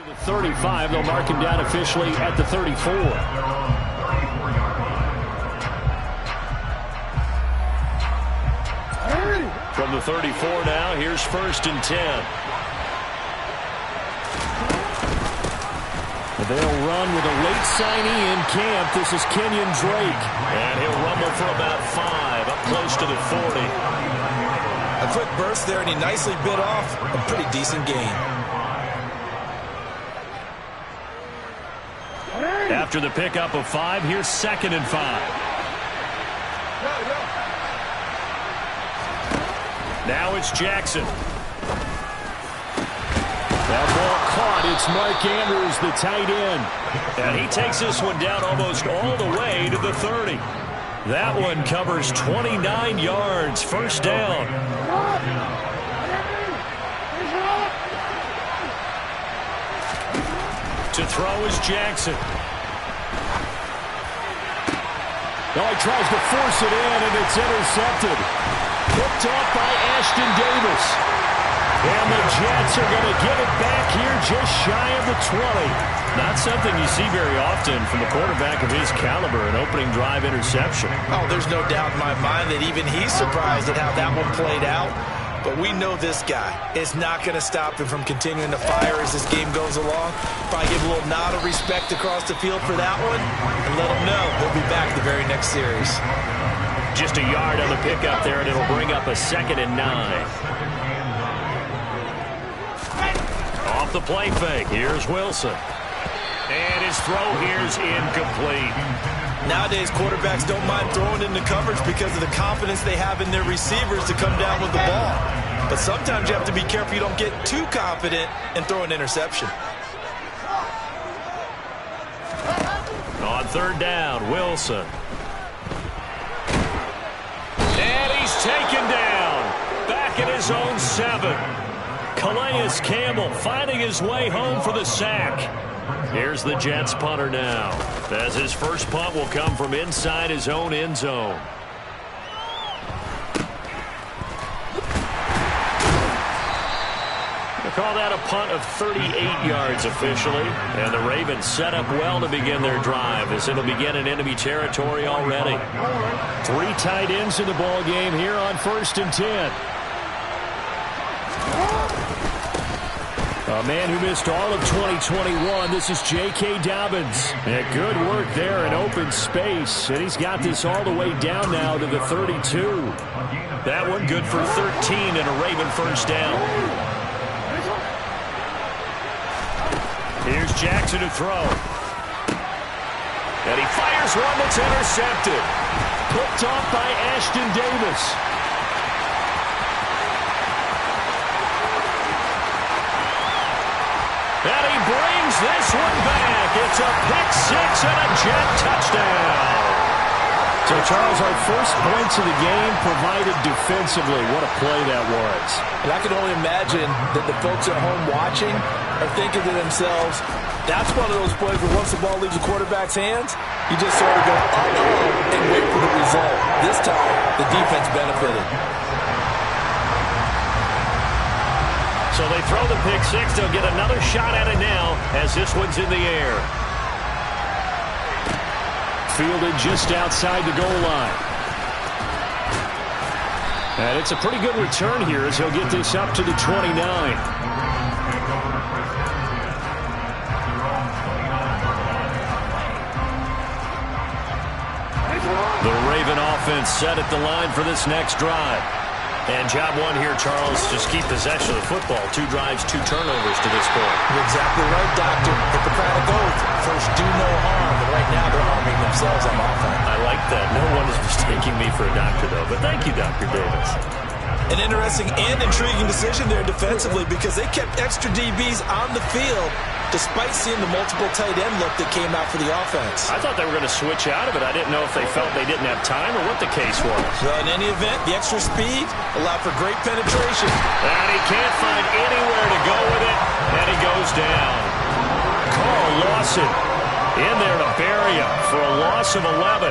The 35, they'll mark him down officially at the 34. From the 34 now, here's 1st and 10. They'll run with a late signee in camp. This is Kenyon Drake. And he'll rumble for about 5, up close to the 40. A quick burst there, and he nicely bit off a pretty decent gain. After the pickup of 5, here's 2nd and 5. Now it's Jackson. That ball caught. It's Mark Andrews, the tight end. And he takes this one down almost all the way to the 30. That one covers 29 yards. 1st down. To throw is Jackson. Now he tries to force it in, and it's intercepted. Picked off by Ashton Davis. And the Jets are going to get it back here just shy of the 20. Not something you see very often from a quarterback of his caliber, an opening drive interception. Oh, there's no doubt in my mind that even he's surprised at how that one played out. But we know this guy is not going to stop him from continuing to fire as this game goes along. Probably give a little nod of respect across the field for that one and let him know he'll be back the very next series. Just a yard on the pickup there, and it'll bring up a 2nd and 9. Off the play fake, here's Wilson. And his throw here's incomplete. Nowadays, quarterbacks don't mind throwing into coverage because of the confidence they have in their receivers to come down with the ball. But sometimes you have to be careful you don't get too confident and throw an interception. On 3rd down, Wilson. And he's taken down. Back at his own 7. Calais Campbell finding his way home for the sack. Here's the Jets punter now, as his first punt will come from inside his own end zone. They call that a punt of 38 yards officially, and the Ravens set up well to begin their drive as it'll begin in enemy territory already. 3 tight ends in the ball game here on 1st and 10. A man who missed all of 2021, this is J.K. Dobbins. And good work there in open space, and he's got this all the way down now to the 32. That one good for 13 and a Raven 1st down. Here's Jackson to throw. And he fires one that's intercepted. Picked off by Ashton Davis. And he brings this one back. It's a pick 6 and a Jet touchdown. So, Charles, our first points of the game provided defensively. What a play that was. And I can only imagine that the folks at home watching are thinking to themselves, that's one of those plays where once the ball leaves the quarterback's hands, you just sort of go, uh-oh, and wait for the result. This time, the defense benefited. So they throw the pick 6. They'll get another shot at it now as this one's in the air. Fielded just outside the goal line. And it's a pretty good return here as he'll get this up to the 29. The Raven offense set at the line for this next drive. And job one here, Charles, just keep possession of the football. 2 drives, 2 turnovers to this point. You're exactly right, Doctor. Hippocratic oath. First, do no harm. But right now, they're harming themselves on offense. I like that. No one is mistaking me for a doctor, though. But thank you, Dr. Davis. An interesting and intriguing decision there defensively because they kept extra DBs on the field despite seeing the multiple tight end look that came out for the offense. I thought they were going to switch out of it. I didn't know if they felt they didn't have time or what the case was. Well, in any event, the extra speed allowed for great penetration. And he can't find anywhere to go with it, and he goes down. Carl Lawson in there to bury him for a loss of 11.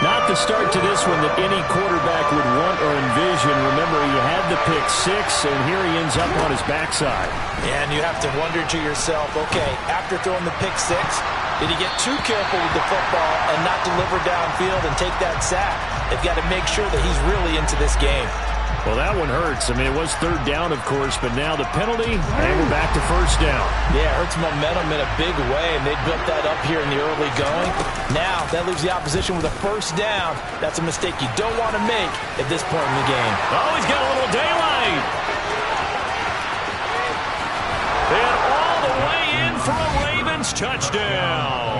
Not the start to this one that any quarterback would want or envision. Remember, he had the pick six, and here he ends up on his backside. And you have to wonder to yourself, okay, after throwing the pick six, did he get too careful with the football and not deliver downfield and take that sack? They've got to make sure that he's really into this game. Well, that one hurts. I mean, it was third down, of course, but now the penalty, and we're back to first down. Yeah, it hurts momentum in a big way, and they built that up here in the early going. Now, that leaves the opposition with a first down. That's a mistake you don't want to make at this point in the game. Oh, he's got a little daylight. And all the way in for a Ravens touchdown.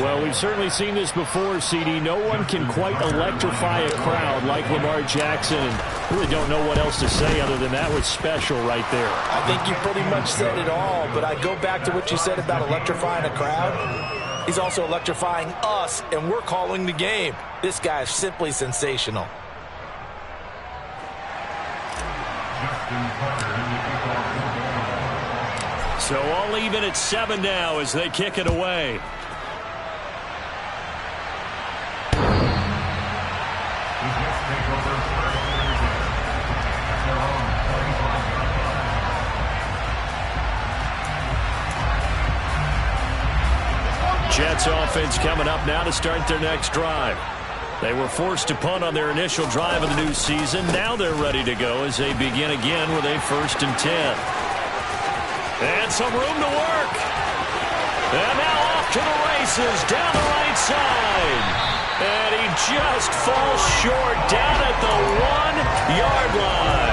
Well, we've certainly seen this before, CD. No one can quite electrify a crowd like Lamar Jackson. And really don't know what else to say other than that was special right there. I think you pretty much said it all, but I go back to what you said about electrifying a crowd. He's also electrifying us, and we're calling the game. This guy is simply sensational. So all even at 7 now as they kick it away. Jets offense coming up now to start their next drive. They were forced to punt on their initial drive of the new season. Now they're ready to go as they begin again with a 1st and 10. And some room to work. And now off to the races down the right side. And he just falls short down at the 1-yard line.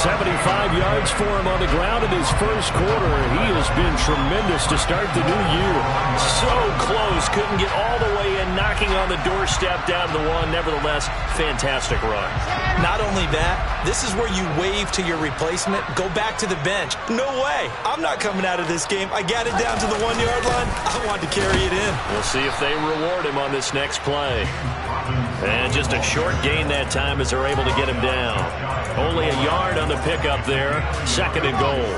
75 yards for him on the ground in his first quarter. He has been tremendous to start the new year. So close. Couldn't get all the way in, knocking on the doorstep down to the 1. Nevertheless, fantastic run. Not only that, this is where you wave to your replacement, go back to the bench. No way. I'm not coming out of this game. I got it down to the 1-yard line. I want to carry it in. We'll see if they reward him on this next play. And just a short gain that time as they're able to get him down. Only a yard on the pickup there. 2nd and goal.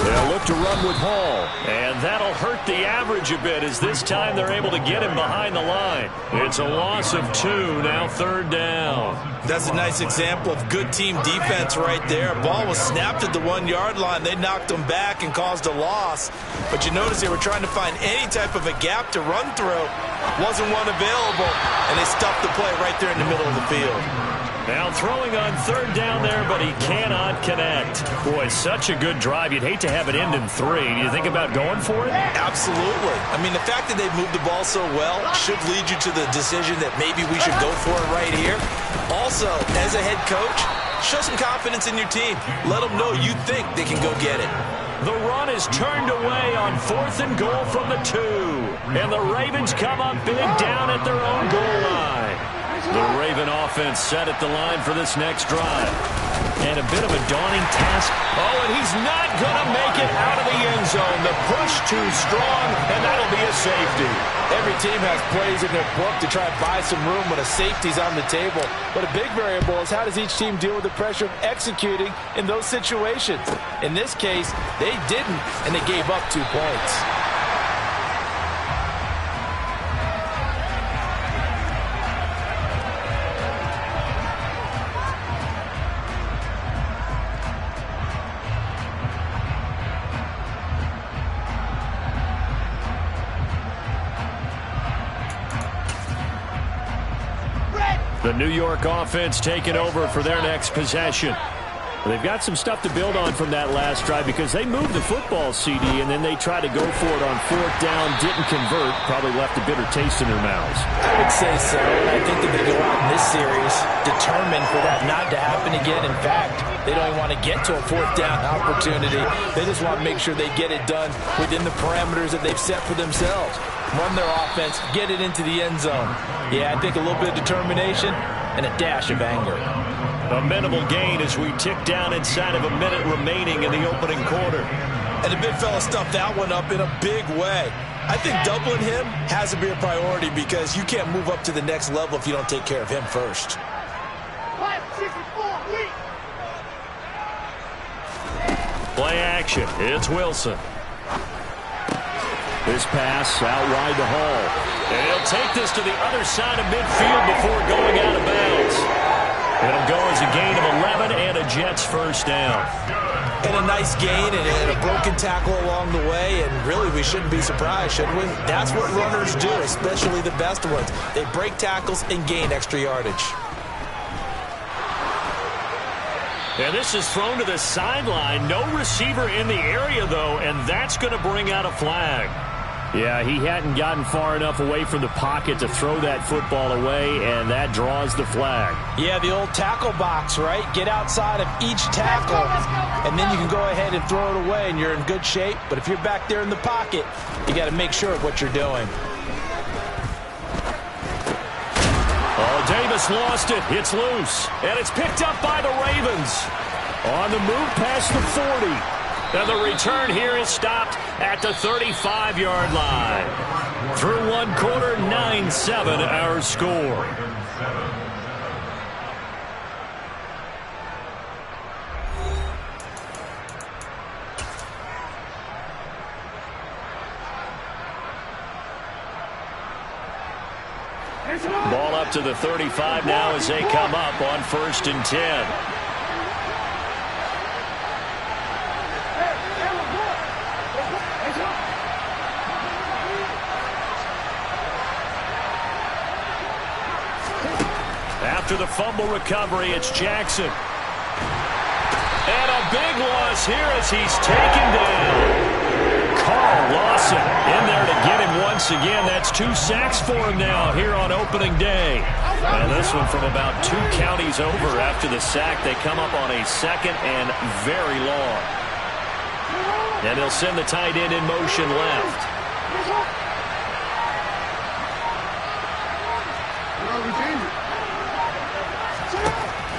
They'll look to run with Hall. And that'll hurt the average a bit as this time they're able to get him behind the line. It's a loss of 2, now 3rd down. That's a nice example of good team defense right there. Ball was snapped at the 1-yard line. They knocked him back and caused a loss. But you notice they were trying to find any type of a gap to run through. Wasn't one available, and they stuffed the play right there in the middle of the field. Now throwing on 3rd down there, but he cannot connect. Boy, such a good drive. You'd hate to have it end in 3. Do you think about going for it? Absolutely. I mean, the fact that they've moved the ball so well should lead you to the decision that maybe we should go for it right here. Also, as a head coach, show some confidence in your team. Let them know you think they can go get it. The run is turned away on 4th and goal from the 2. And the Ravens come up big down at their own goal line. The Raven offense set at the line for this next drive. And a bit of a daunting task. Oh, and he's not going to make it out of the end zone. The push too strong, and that'll be a safety. Every team has plays in their book to try and buy some room when a safety's on the table. But a big variable is how does each team deal with the pressure of executing in those situations. In this case, they didn't, and they gave up 2 points. The New York offense taking over for their next possession. They've got some stuff to build on from that last drive because they moved the football, CD, and then they tried to go for it on 4th down, didn't convert, probably left a bitter taste in their mouths. I would say so, and I think that they go out in this series determined for that not to happen again. In fact, they don't even want to get to a 4th down opportunity. They just want to make sure they get it done within the parameters that they've set for themselves. Run their offense, get it into the end zone. Yeah, I think a little bit of determination and a dash of anger. A minimal gain as we tick down inside of a minute remaining in the opening quarter. And the big fella stuffed that one up in a big way. I think doubling him has to be a priority because you can't move up to the next level if you don't take care of him first. Play action. It's Wilson. This pass out wide to Hall. And he'll take this to the other side of midfield before going out of bounds. It'll go as a gain of 11 and a Jets first down. And a nice gain and a broken tackle along the way, and really we shouldn't be surprised, should we? That's what runners do, especially the best ones. They break tackles and gain extra yardage. And this is thrown to the sideline. No receiver in the area, though, and that's going to bring out a flag. Yeah, he hadn't gotten far enough away from the pocket to throw that football away, and that draws the flag. Yeah, the old tackle box, right? Get outside of each tackle, and then you can go ahead and throw it away, and you're in good shape. But if you're back there in the pocket, you got to make sure of what you're doing. Oh, Davis lost it. It's loose, and it's picked up by the Ravens. On the move past the 40. And the return here is stopped at the 35-yard line. Through one quarter, 9-7 our score. Ball up to the 35 now as they come up on 1st and 10. After the fumble recovery, it's Jackson. And a big loss here as he's taken down. Carl Lawson in there to get him once again. That's 2 sacks for him now here on opening day. And this one from about 2 counties over after the sack. They come up on a 2nd and very long. And they'll send the tight end in motion left.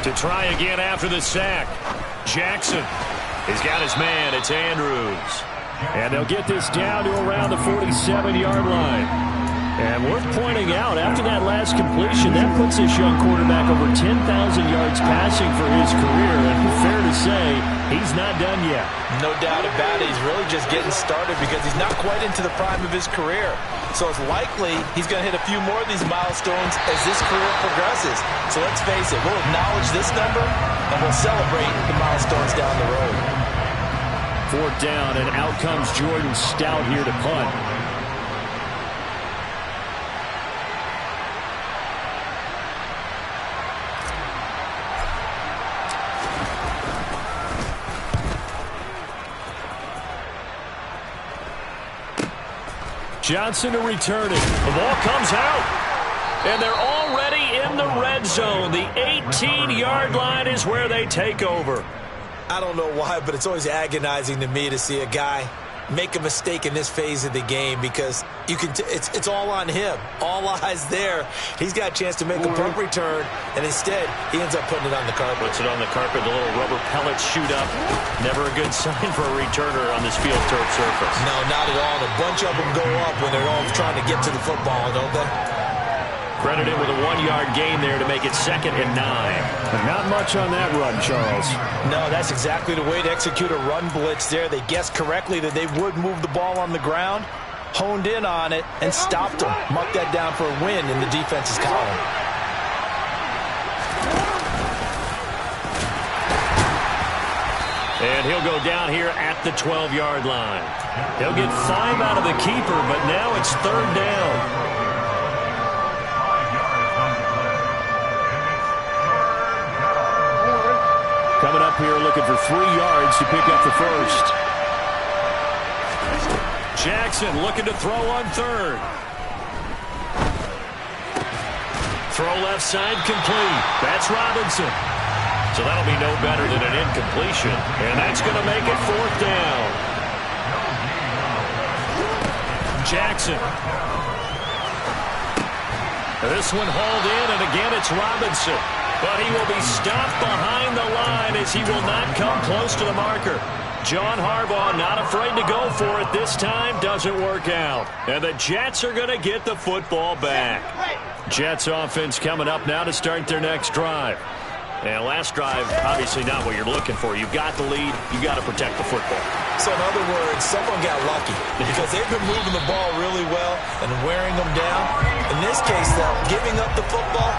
To try again after the sack. Jackson. He's got his man. It's Andrews. And they'll get this down to around the 47-yard line. And worth pointing out, after that last completion, that puts this young quarterback over 10,000 yards passing for his career. And fair to say, he's not done yet. No doubt about it. He's really just getting started because he's not quite into the prime of his career. So it's likely he's going to hit a few more of these milestones as this career progresses. So let's face it, we'll acknowledge this number and we'll celebrate the milestones down the road. 4th down, and out comes Jordan Stout here to punt. Johnson to return it. The ball comes out. And they're already in the red zone. The 18-yard line is where they take over. I don't know why, but it's always agonizing to me to see a guy make a mistake in this phase of the game because you can it's all on him. All eyes there. He's got a chance to make a punt return, and instead he ends up putting it on the carpet. Puts it on the carpet. The little rubber pellets shoot up. Never a good sign for a returner on this field turf surface. No, not at all. And a bunch of them go up when they're all trying to get to the football, don't they? Credited with a 1-yard gain there to make it 2nd and 9. But not much on that run, Charles. No, that's exactly the way to execute a run blitz there. They guessed correctly that they would move the ball on the ground, honed in on it, and stopped them. Mucked that down for a win in the defense's column. And he'll go down here at the 12-yard line. He'll get 5 out of the keeper, but now it's 3rd down. Coming up here looking for 3 yards to pick up the first. Jackson looking to throw on 3rd. Throw left side complete. That's Robinson. So that'll be no better than an incompletion. And that's going to make it 4th down. Jackson. This one hauled in, and again it's Robinson. But he will be stopped behind the line as he will not come close to the marker. John Harbaugh not afraid to go for it this time. Doesn't work out. And the Jets are going to get the football back. Jets offense coming up now to start their next drive. And last drive, obviously not what you're looking for. You've got the lead. You've got to protect the football. So in other words, someone got lucky because they've been moving the ball really well and wearing them down. In this case, though, giving up the football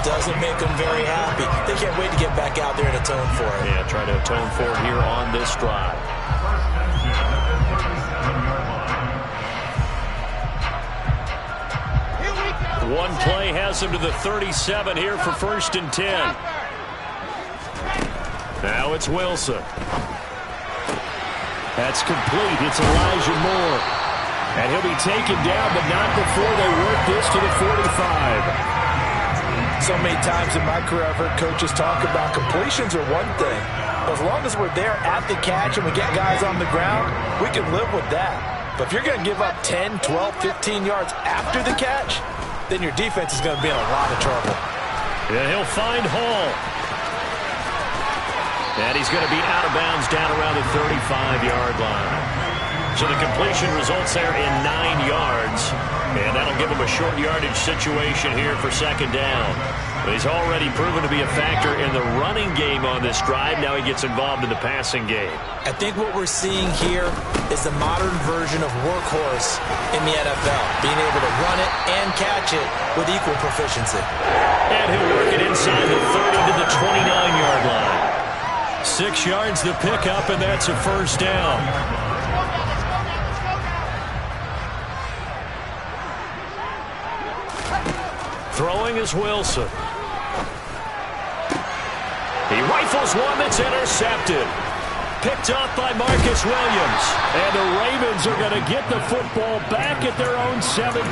doesn't make them very happy. They can't wait to get back out there and atone for it. Yeah, try to atone for it here on this drive. One play has him to the 37 here for 1st and 10. Now it's Wilson. That's complete. It's Elijah Moore. And he'll be taken down, but not before they work this to the 45. So many times in my career, I've heard coaches talk about completions are one thing. As long as we're there at the catch and we get guys on the ground, we can live with that. But if you're going to give up 10, 12, 15 yards after the catch, then your defense is going to be in a lot of trouble. Yeah, he'll find Hall. And he's going to be out of bounds down around the 35-yard line. So the completion results there in 9 yards. And that'll give him a short yardage situation here for 2nd down. But he's already proven to be a factor in the running game on this drive. Now he gets involved in the passing game. I think what we're seeing here is the modern version of workhorse in the NFL. Being able to run it and catch it with equal proficiency. And he'll work it inside the 30 to the 29-yard line. 6 yards the pickup, and that's a 1st down. Throwing is Wilson. He rifles one that's intercepted. Picked off by Marcus Williams. And the Ravens are going to get the football back at their own 17.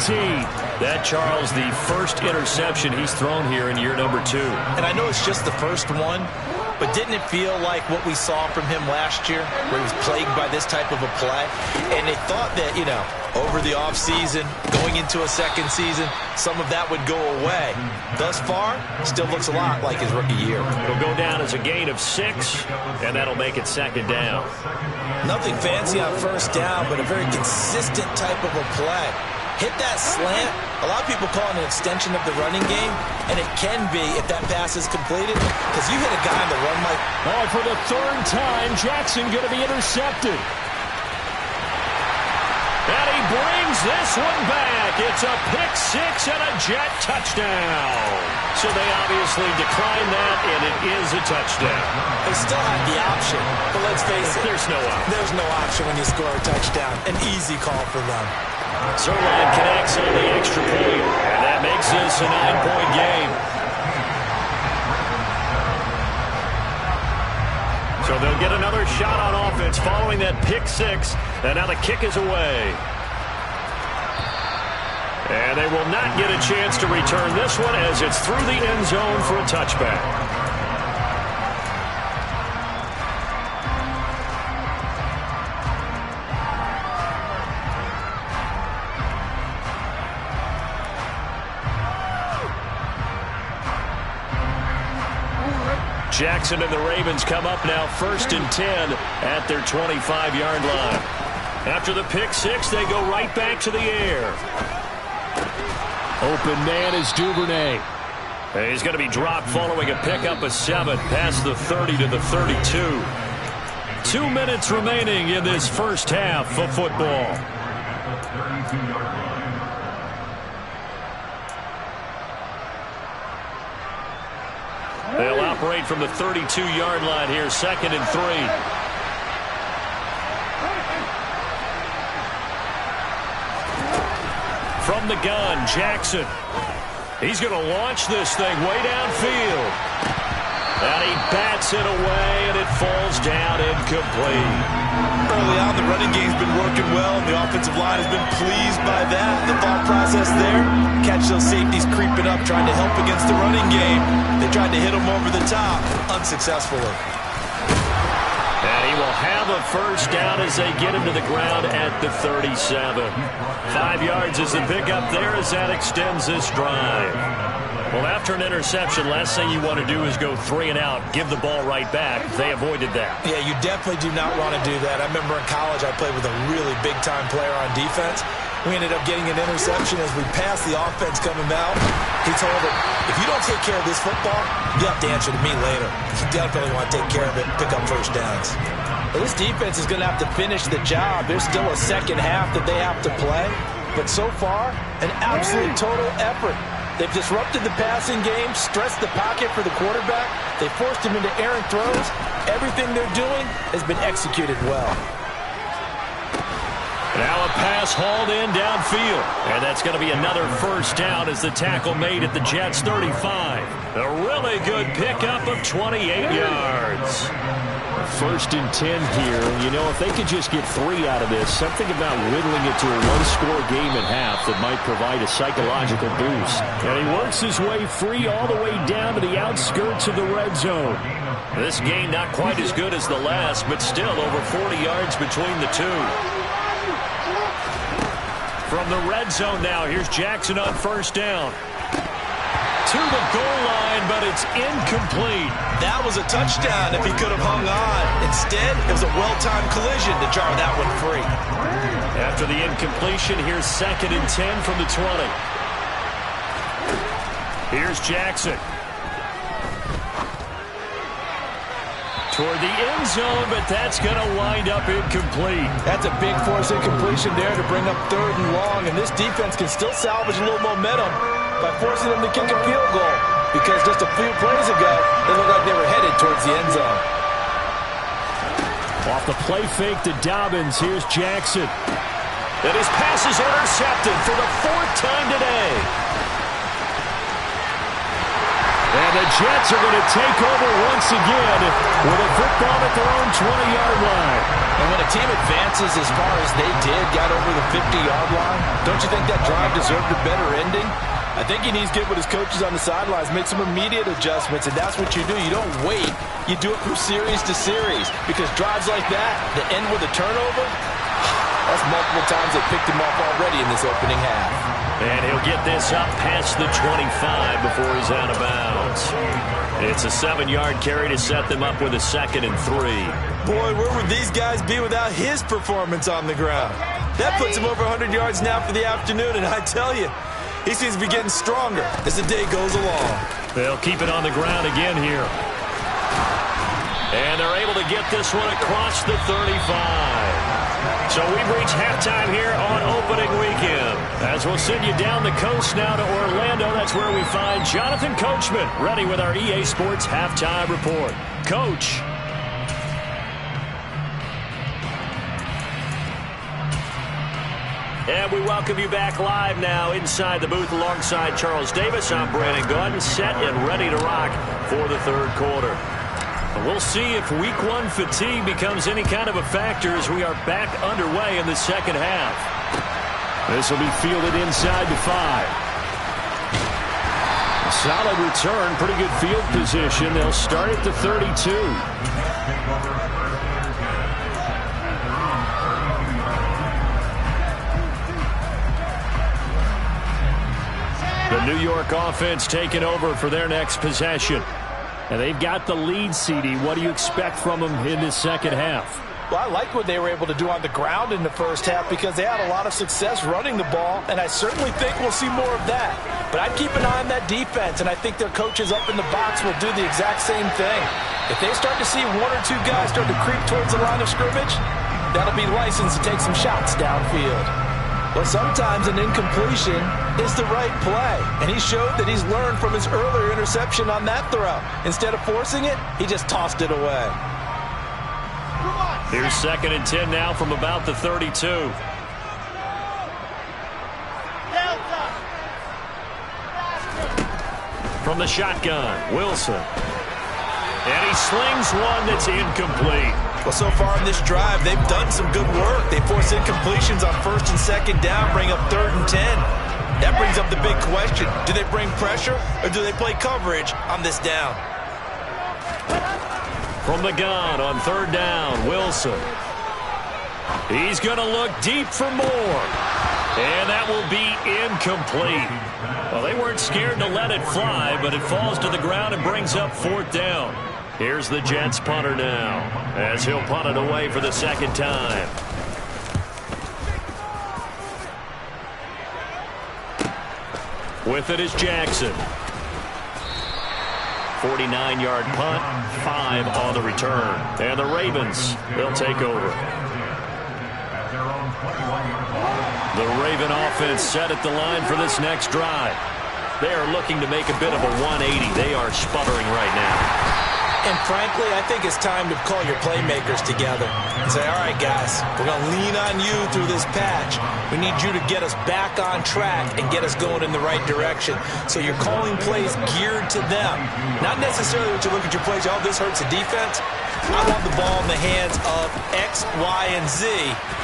That, Charles, the first interception he's thrown here in year number 2. And I know it's just the first one, but didn't it feel like what we saw from him last year, where he was plagued by this type of a play? And they thought that, you know, over the offseason, going into a second season, some of that would go away. Thus far, still looks a lot like his rookie year. It'll go down as a gain of 6, and that'll make it 2nd down. Nothing fancy on 1st down, but a very consistent type of a play. Hit that slant. A lot of people call it an extension of the running game, and it can be if that pass is completed, because you hit a guy on the run like... Oh, for the 3rd time, Jackson going to be intercepted. And he brings this one back. It's a pick-6 and a Jet touchdown. So they obviously declined that, and it is a touchdown. They still have the option, but let's face it. There's no option. There's no option when you score a touchdown. An easy call for them. Zerline connects on the extra point, and that makes this a 9-point game. So they'll get another shot on offense following that pick-6, and now the kick is away. And they will not get a chance to return this one as it's through the end zone for a touchback. Jackson and the Ravens come up now 1st and 10 at their 25-yard line. After the pick-6, they go right back to the air. Open man is Duvernay. He's going to be dropped following a pickup of 7 past the 30 to the 32. 2 minutes remaining in this first half of football. They'll operate from the 32-yard line here, 2nd and 3. From the gun, Jackson. He's going to launch this thing way downfield. And he bats it away, and it falls down incomplete. Early on, the running game's been working well, and the offensive line has been pleased by that. The thought process there, catch those safeties creeping up, trying to help against the running game. They tried to hit him over the top, unsuccessfully. And he will have a first down as they get him to the ground at the 37. 5 yards is the pickup there as that extends this drive. Well, after an interception, last thing you want to do is go 3 and out, give the ball right back. They avoided that. Yeah, you definitely do not want to do that. I remember in college I played with a really big-time player on defense. We ended up getting an interception as we passed the offense coming out. He told him, if you don't take care of this football, you have to answer to me later. You definitely want to take care of it and pick up first downs. Well, this defense is going to have to finish the job. There's still a second half that they have to play. But so far, an absolute total effort. They've disrupted the passing game, stressed the pocket for the quarterback. They forced him into errant throws. Everything they're doing has been executed well. Now a pass hauled in downfield. And that's going to be another first down as the tackle made at the Jets' 35. A really good pickup of 28 yards. First and 10 here. You know, if they could just get 3 out of this, something about whittling it to a one-score game at half that might provide a psychological boost. And he works his way free all the way down to the outskirts of the red zone. This game not quite as good as the last, but still over 40 yards between the two. From the red zone now, here's Jackson on first down. To the goal line, but it's incomplete. That was a touchdown if he could have hung on. Instead, it was a well-timed collision to jar that one free. After the incompletion, here's second and 10 from the 20. Here's Jackson. Toward the end zone, but that's going to wind up incomplete. That's a big force incompletion there to bring up third and long, and this defense can still salvage a little momentum by forcing them to kick a field goal, because just a few plays ago, they looked like they were headed towards the end zone. Off the play fake to Dobbins, here's Jackson. And his pass is intercepted for the 4th time today. And the Jets are going to take over once again with a football at their own 20-yard line. And when a team advances as far as they did, got over the 50-yard line, don't you think that drive deserved a better ending? I think he needs to get with his coaches on the sidelines, make some immediate adjustments, and that's what you do. You don't wait. You do it from series to series, because drives like that end with a turnover, that's multiple times they picked him off already in this opening half. And he'll get this up past the 25 before he's out of bounds. It's a 7-yard carry to set them up with a 2nd and 3. Boy, where would these guys be without his performance on the ground? That puts him over 100 yards now for the afternoon, and I tell you, he seems to be getting stronger as the day goes along. They'll keep it on the ground again here. And they're able to get this one across the 35. So we've reached halftime here on opening weekend. As we'll send you down the coast now to Orlando, that's where we find Jonathan Coachman, ready with our EA Sports Halftime Report. Coach. And we welcome you back live now inside the booth alongside Charles Davis. I'm Brandon Gordon, set and ready to rock for the third quarter. We'll see if week 1 fatigue becomes any kind of a factor as we are back underway in the second half. This will be fielded inside the 5. A solid return, pretty good field position. They'll start at the 32. The New York offense taking over for their next possession. And they've got the lead, CD. What do you expect from them in this second half? Well, I like what they were able to do on the ground in the first half because they had a lot of success running the ball, and I certainly think we'll see more of that. But I'd keep an eye on that defense, and I think their coaches up in the box will do the exact same thing. If they start to see 1 or 2 guys start to creep towards the line of scrimmage, that'll be licensed to take some shots downfield. Well, sometimes an incompletion is the right play, and he showed that he's learned from his earlier interception on that throw. Instead of forcing it, he just tossed it away. Here's 2nd and 10 now from about the 32. From the shotgun, Wilson. And he slings one that's incomplete. Well, so far in this drive, they've done some good work. They force incompletions on 1st and 2nd down, bring up 3rd and 10. That brings up the big question. Do they bring pressure or do they play coverage on this down? From the gun on 3rd down, Wilson. He's going to look deep for more. And that will be incomplete. Well, they weren't scared to let it fly, but it falls to the ground and brings up 4th down. Here's the Jets punter now, as he'll punt it away for the 2nd time. With it is Jackson. 49-yard punt, 5 on the return. And the Ravens, they'll take over. The Raven offense set at the line for this next drive. They are looking to make a bit of a 180. They are sputtering right now. And frankly, I think it's time to call your playmakers together and say, all right, guys, we're going to lean on you through this patch. We need you to get us back on track and get us going in the right direction. So you're calling plays geared to them. Not necessarily what you look at your plays, oh, this hurts the defense. I want the ball in the hands of X, Y, and Z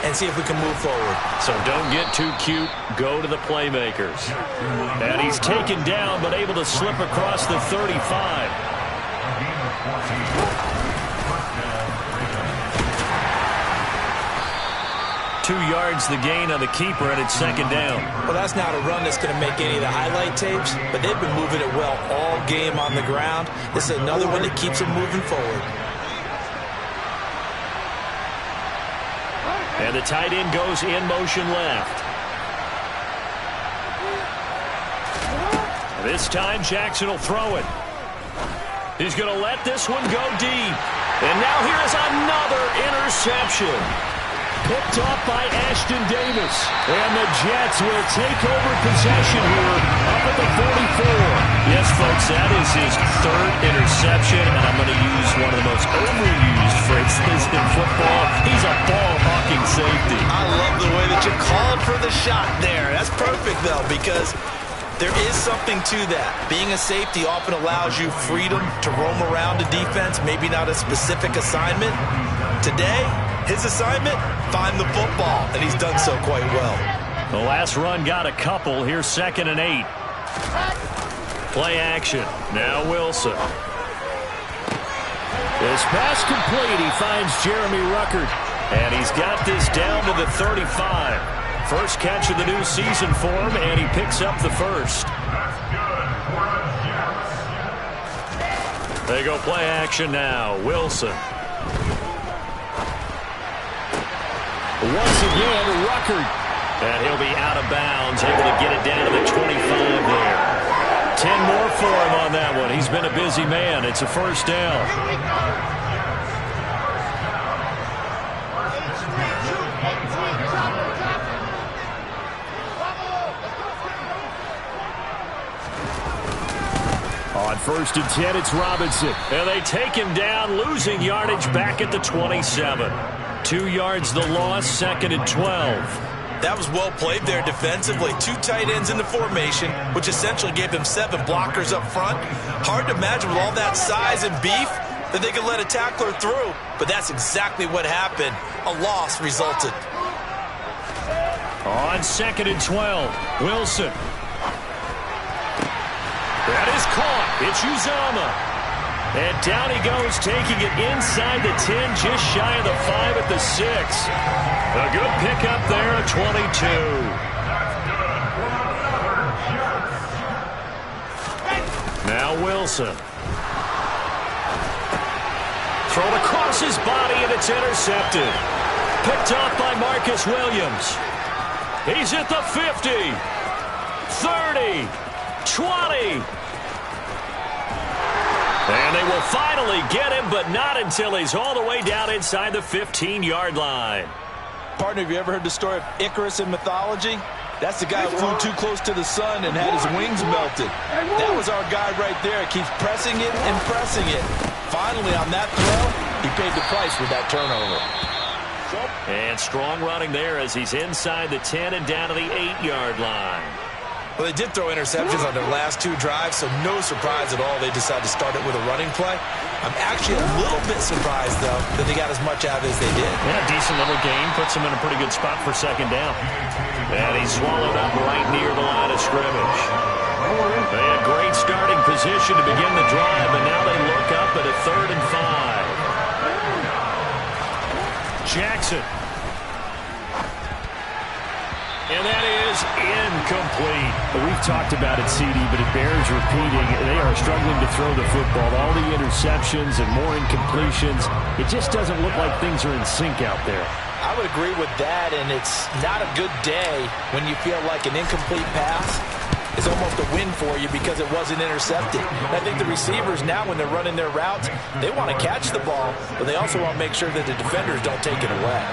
and see if we can move forward. So don't get too cute. Go to the playmakers. And he's taken down but able to slip across the 35. 2 yards the gain on the keeper, and it's second down. Well, that's not a run that's going to make any of the highlight tapes, but they've been moving it well all game on the ground. This is another one that keeps them moving forward. And the tight end goes in motion left. This time Jackson will throw it. He's going to let this one go deep. And now here is another interception. Picked off by Ashton Davis. And the Jets will take over possession here up at the 44. Yes, folks, that is his 3rd interception. And I'm going to use one of the most overused phrases in football. He's a ball-hawking safety. I love the way that you called for the shot there. That's perfect, though, because there is something to that. Being a safety often allows you freedom to roam around a defense, maybe not a specific assignment. Today, his assignment, find the football, and he's done so quite well. The last run got a couple. Here's 2nd and 8. Play action. Now Wilson. This pass complete. He finds Jeremy Ruckert, and he's got this down to the 35. First catch of the new season for him, and he picks up the first. They go play action now. Wilson. Once again, Ruckert. And he'll be out of bounds, able to get it down to the 25 there. 10 more for him on that one. He's been a busy man. It's a first down. On 1st and 10, it's Robinson. And they take him down, losing yardage back at the 27. 2 yards the loss, 2nd and 12. That was well played there defensively. 2 tight ends in the formation, which essentially gave them 7 blockers up front. Hard to imagine with all that size and beef that they could let a tackler through. But that's exactly what happened. A loss resulted. On 2nd and 12, Wilson. That is caught. It's Uzama. And down he goes, taking it inside the 10, just shy of the 5 at the 6. A good pickup there at 22. Now Wilson. Thrown across his body, and it's intercepted. Picked off by Marcus Williams. He's at the 50. 30. 20. And they will finally get him, but not until he's all the way down inside the 15-yard line. Partner, have you ever heard the story of Icarus in mythology? That's the guy who flew too close to the sun and had his wings melted. That was our guy right there. Keeps pressing it and pressing it. Finally, on that throw, he paid the price with that turnover. And strong running there as he's inside the 10 and down to the 8-yard line. Well, they did throw interceptions on their last 2 drives, so no surprise at all they decided to start it with a running play. I'm actually a little bit surprised, though, that they got as much out of it as they did. Yeah, decent little game. Puts him in a pretty good spot for 2nd down. And he's swallowed up right near the line of scrimmage. They had great starting position to begin the drive, and now they look up at a 3rd and 5. Jackson. And that is incomplete. We've talked about it, CD, but it bears repeating. They are struggling to throw the football. All the interceptions and more incompletions. It just doesn't look like things are in sync out there. I would agree with that, and it's not a good day when you feel like an incomplete pass is almost a win for you because it wasn't intercepted. And I think the receivers now, when they're running their routes, they want to catch the ball, but they also want to make sure that the defenders don't take it away.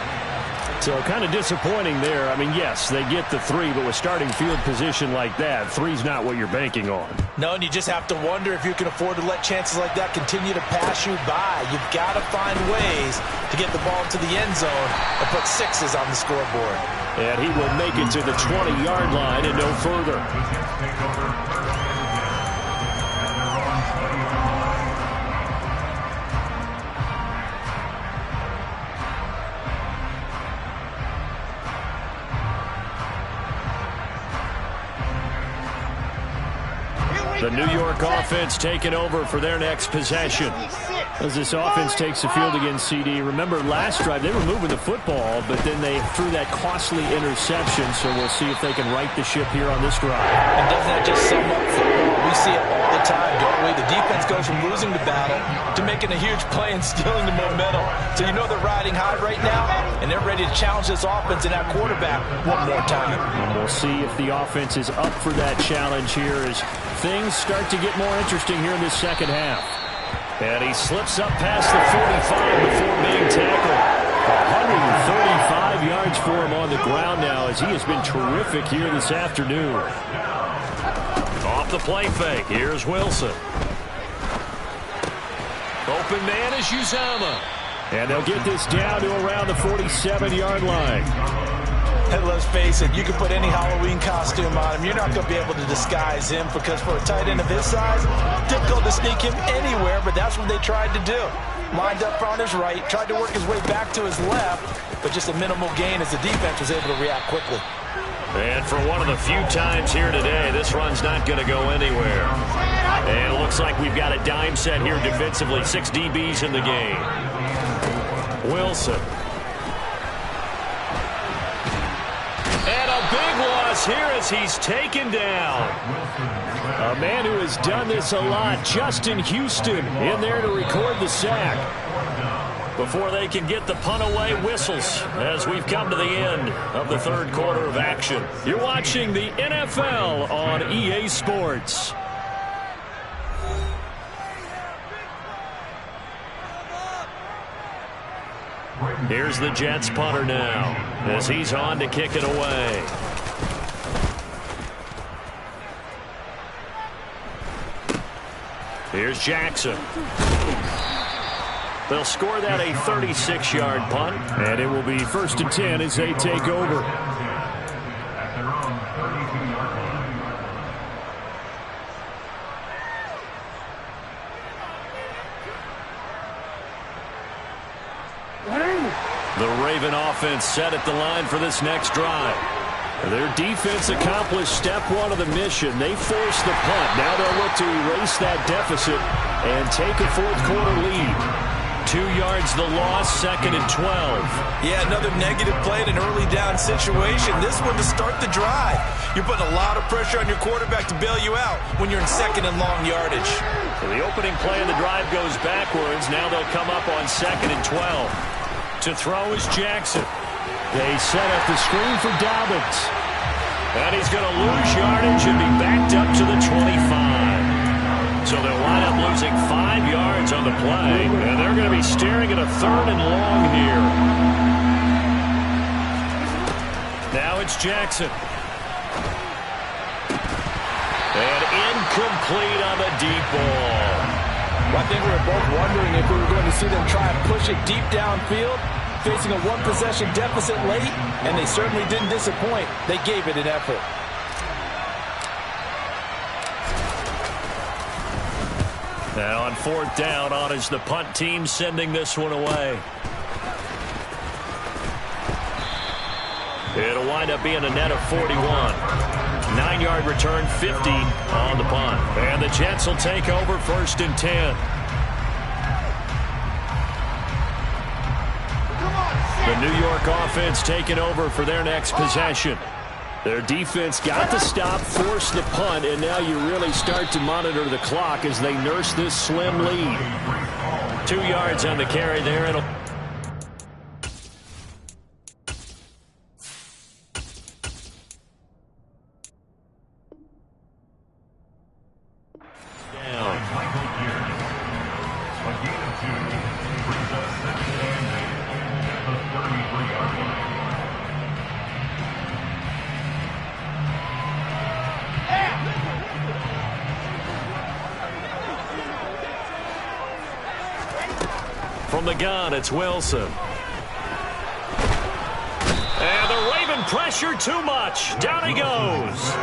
So kind of disappointing there. I mean, yes, they get the 3, but with starting field position like that, 3's not what you're banking on. No, and you just have to wonder if you can afford to let chances like that continue to pass you by. You've got to find ways to get the ball into the end zone and put 6s on the scoreboard. And he will make it to the 20-yard line and no further. The New York offense taking over for their next possession. As this offense takes the field against CD, remember last drive they were moving the football, but then they threw that costly interception, so we'll see if they can right the ship here on this drive. And doesn't that just sum up football? We see it all the time, don't we? The defense goes from losing the battle to making a huge play and stealing the momentum. So you know they're riding high right now, and they're ready to challenge this offense and that quarterback one more time. And we'll see if the offense is up for that challenge here as things start to get more interesting here in this second half. And he slips up past the 45 before being tackled. 135 yards for him on the ground now as he has been terrific here this afternoon. Off the play fake. Here's Wilson. Open man is Uzama. And they'll get this down to around the 47-yard line. And let's face it, you can put any Halloween costume on him. You're not going to be able to disguise him because for a tight end of his size, difficult to sneak him anywhere, but that's what they tried to do. Lined up on his right, tried to work his way back to his left, but just a minimal gain as the defense was able to react quickly. And for one of the few times here today, this run's not going to go anywhere. And it looks like we've got a dime set here defensively. 6 DBs in the game. Wilson. And a big loss here as he's taken down. A man who has done this a lot, Justin Houston, in there to record the sack. Before they can get the punt away, whistles as we've come to the end of the third quarter of action. You're watching the NFL on EA Sports. Here's the Jets punter now as he's on to kick it away. Here's Jackson. They'll score that a 36-yard punt, and it will be 1st and 10 as they take over. The Raven offense set at the line for this next drive. Their defense accomplished step 1 of the mission. They forced the punt. Now they'll look to erase that deficit and take a fourth quarter lead. 2 yards the loss, 2nd and 12. Yeah, another negative play in an early down situation. This one to start the drive. You're putting a lot of pressure on your quarterback to bail you out when you're in 2nd and long yardage. So the opening play of the drive goes backwards. Now they'll come up on 2nd and 12. To throw is Jackson. They set up the screen for Dobbins. And he's going to lose yardage and be backed up to the 25. So they'll wind up losing 5 yards on the play. And they're going to be staring at a 3rd and long here. Now it's Jackson. And incomplete on the deep ball. I think we were both wondering if we were going to see them try and push it deep downfield, facing a 1-possession deficit late, and they certainly didn't disappoint. They gave it an effort. Now on 4th down, on is the punt team sending this one away. It'll wind up being a net of 41. 9-yard return, 50 on the punt. And the Jets will take over 1st and 10. The New York offense taking over for their next possession. Their defense got the stop, forced the punt, and now you really start to monitor the clock as they nurse this slim lead. 2 yards on the carry there. It'll From the gun, it's Wilson. And the Raven pressure too much. Down he goes.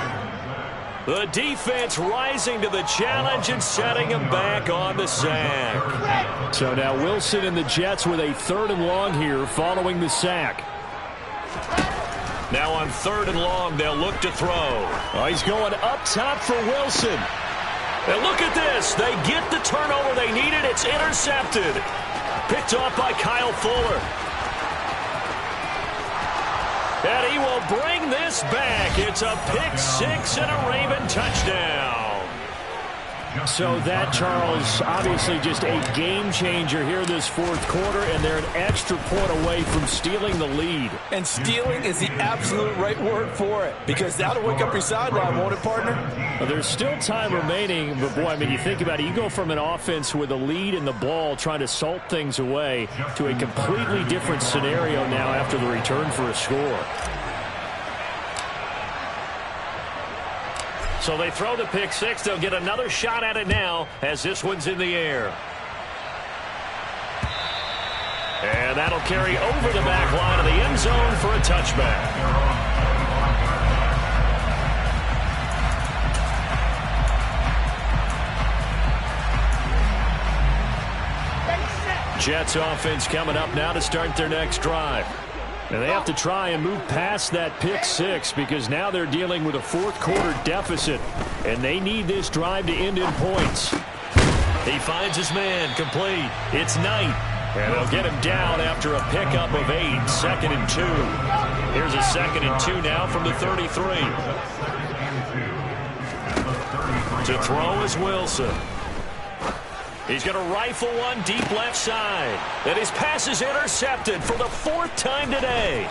The defense rising to the challenge and setting him back on the sack. So now Wilson and the Jets with a 3rd and long here following the sack. Now on 3rd and long, they'll look to throw. Oh, he's going up top for Wilson. And look at this. They get the turnover they needed. It's intercepted. Picked off by Kyle Fuller. And he will bring this back. It's a pick 6 and a Raven touchdown. So that, Charles, obviously just a game changer here this 4th quarter, and they're an extra point away from stealing the lead. And stealing is the absolute right word for it, because that'll wake up your sideline, won't it, partner? Well, there's still time remaining, but boy, I mean, you think about it, you go from an offense with a lead in the ball trying to salt things away to a completely different scenario now after the return for a score. So they throw the pick 6. They'll get another shot at it now as this one's in the air. And that'll carry over the back line of the end zone for a touchback. Jets offense coming up now to start their next drive. And they have to try and move past that pick 6 because now they're dealing with a 4th quarter deficit. And they need this drive to end in points. He finds his man complete. It's Knight. And they'll get him down after a pickup of 8. 2nd and 2. Here's a 2nd and 2 now from the 33. To throw is Wilson. He's going to rifle one deep left side. And his pass is intercepted for the 4th time today.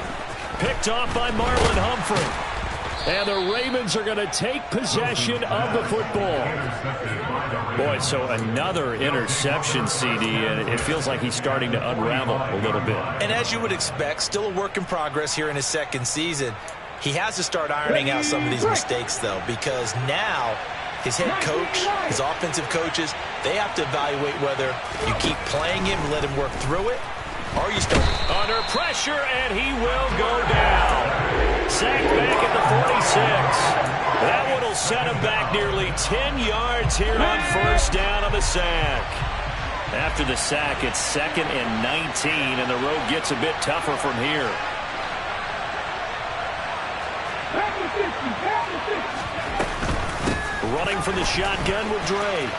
Picked off by Marlon Humphrey. And the Ravens are going to take possession of the football. Boy, so another interception, CD, and it feels like he's starting to unravel a little bit. And as you would expect, still a work in progress here in his 2nd season. He has to start ironing out some of these mistakes, though, because now his head coach, his offensive coaches, they have to evaluate whether you keep playing him and let him work through it, or you start under pressure, and he will go down. Sacked back at the 46. That one will set him back nearly 10 yards here on 1st down on the sack. After the sack, it's 2nd and 19, and the road gets a bit tougher from here. Running from the shotgun with Drake.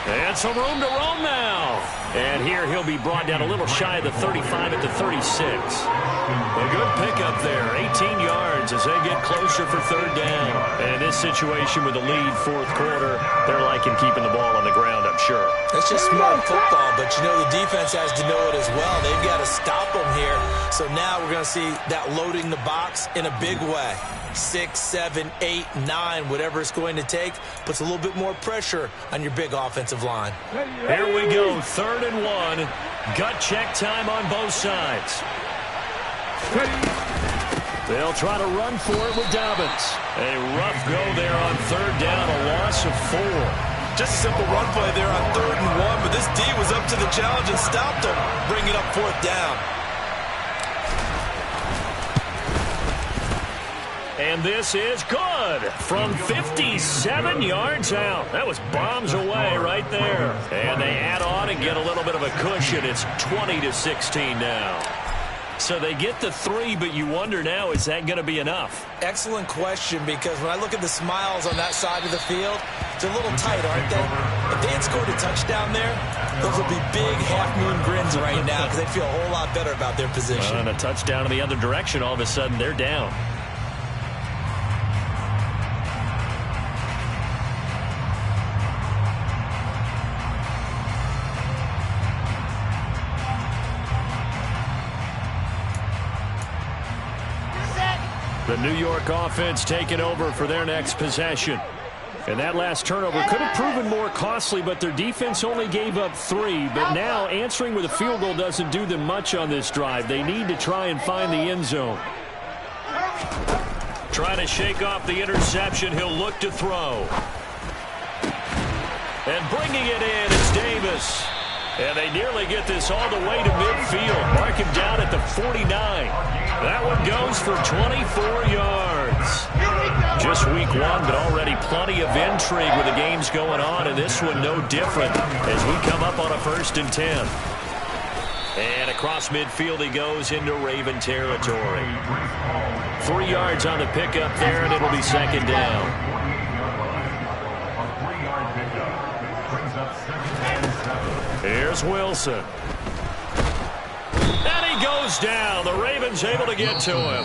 And some room to roam now. And here he'll be brought down a little shy of the 35 at the 36. A good pickup there. 18 yards as they get closer for 3rd down. And this situation with the lead 4th quarter, they're liking keeping the ball on the ground, I'm sure. That's just smart football, but you know the defense has to know it as well. They've got to stop them here. So now we're going to see that loading the box in a big way. 6, 7, 8, 9, whatever it's going to take, puts a little bit more pressure on your big offensive line. Here we go, 3rd and 1. Gut check time on both sides. They'll try to run for it with Dobbins. A rough go there on 3rd down, a loss of 4. Just a simple run play there on 3rd and 1, but this D was up to the challenge and stopped him, bringing up 4th down. And this is good from 57 yards out. That was bombs away right there. And they add on and get a little bit of a cushion. It's 20-16 now. So they get the 3, but you wonder now, is that going to be enough? Excellent question, because when I look at the smiles on that side of the field, they're a little tight, aren't they? If they had scored a touchdown there, those would be big half-moon grins right now because they feel a whole lot better about their position. And a touchdown in the other direction, all of a sudden they're down. The New York offense taking over for their next possession. And that last turnover could have proven more costly, but their defense only gave up 3. But now answering with a field goal doesn't do them much on this drive. They need to try and find the end zone. Trying to shake off the interception. He'll look to throw. And bringing it in is Davis. And they nearly get this all the way to midfield. Mark him down at the 49. That one goes for 24 yards. Just week 1, but already plenty of intrigue with the games going on, and this one no different as we come up on a 1st and 10. And across midfield he goes into Raven territory. 3 yards on the pickup there, and it'll be 2nd down. Here's Wilson. And he goes down. The Ravens able to get to him.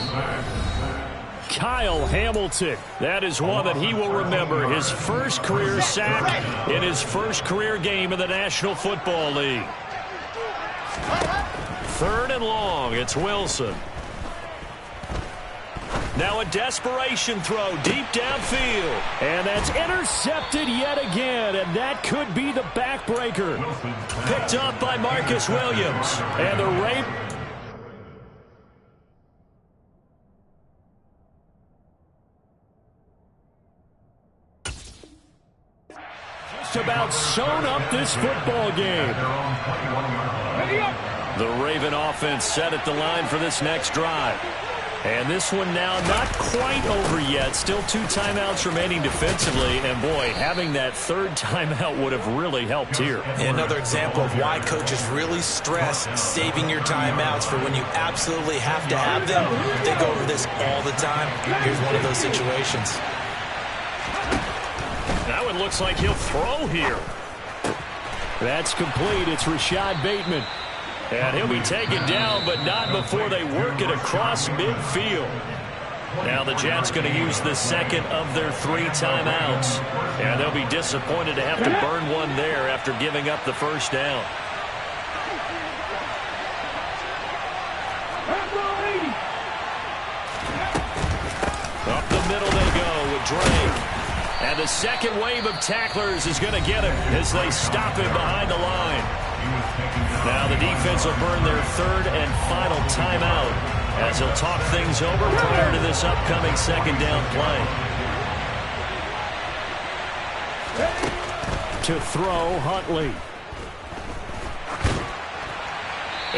Kyle Hamilton. That is one that he will remember. His first career sack in his first career game in the National Football League. 3rd and long. It's Wilson. Now a desperation throw deep downfield. And that's intercepted yet again. And that could be the backbreaker. Picked up by Marcus Williams. And the Ravens. Just about sewn up this football game. The Raven offense set at the line for this next drive. And this one now not quite over yet. Still 2 timeouts remaining defensively. And, boy, having that 3rd timeout would have really helped here. Another example of why coaches really stress saving your timeouts for when you absolutely have to have them. They go over this all the time. Here's one of those situations. Now it looks like he'll throw here. That's complete. It's Rashad Bateman. And he'll be taken down, but not before they work it across midfield. Now the Jets going to use the 2nd of their 3 timeouts. And they'll be disappointed to have to burn one there after giving up the 1st down. Up the middle they go with Drake. And the 2nd wave of tacklers is going to get him as they stop him behind the line. Now the defense will burn their 3rd and final timeout as they'll talk things over prior to this upcoming 2nd down play. To throw, Huntley.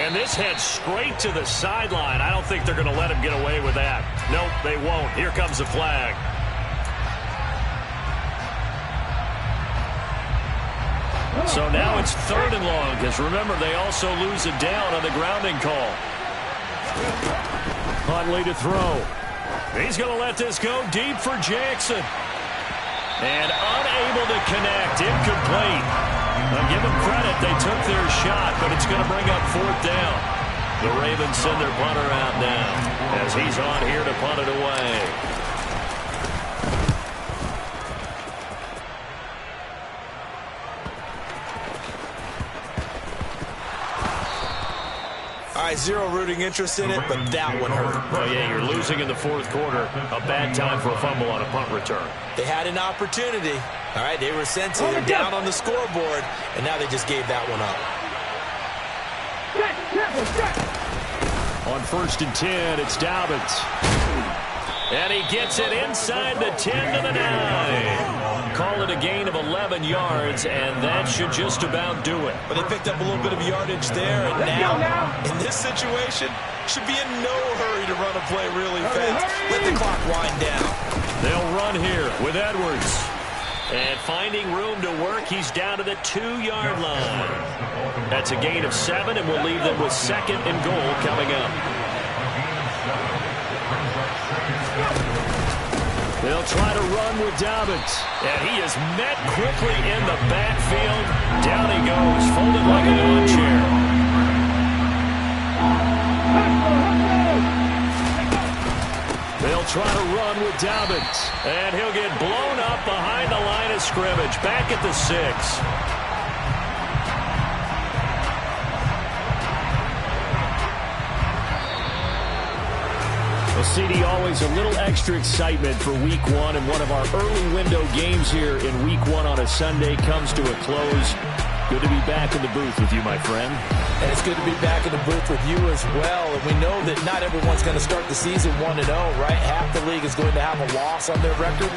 And this heads straight to the sideline. I don't think they're going to let him get away with that. Nope, they won't. Here comes the flag. So now it's 3rd and long, because remember, they also lose it down on the grounding call. Huntley to throw. He's going to let this go deep for Jackson. And unable to connect. Incomplete. I'll give them credit. They took their shot, but it's going to bring up 4th down. The Ravens send their punter out now as he's on here to punt it away. All right, zero rooting interest in it, but that one hurt. Oh, yeah, you're losing in the 4th quarter. A bad time for a fumble on a punt return. They had an opportunity. All right, they were sensitive, down on the scoreboard, and now they just gave that one up. On 1st and 10, it's Dobbins. And he gets it inside the 10 to the 9. Call it a gain of 11 yards, and that should just about do it. But they picked up a little bit of yardage there, and now, in this situation, should be in no hurry to run a play really fast. Let the clock wind down. They'll run here with Edwards. And finding room to work, he's down to the 2-yard line. That's a gain of 7, and we'll leave them with 2nd and goal coming up. They'll try to run with Dobbins. And he is met quickly in the backfield. Down he goes, folded like a lawn chair. They'll try to run with Dobbins. And he'll get blown up behind the line of scrimmage. Back at the 6. Well, CD, always a little extra excitement for Week 1, and one of our early window games here in Week 1 on a Sunday comes to a close. Good to be back in the booth with you, my friend. And it's good to be back in the booth with you as well. And we know that not everyone's going to start the season 1-0, right? Half the league is going to have a loss on their record.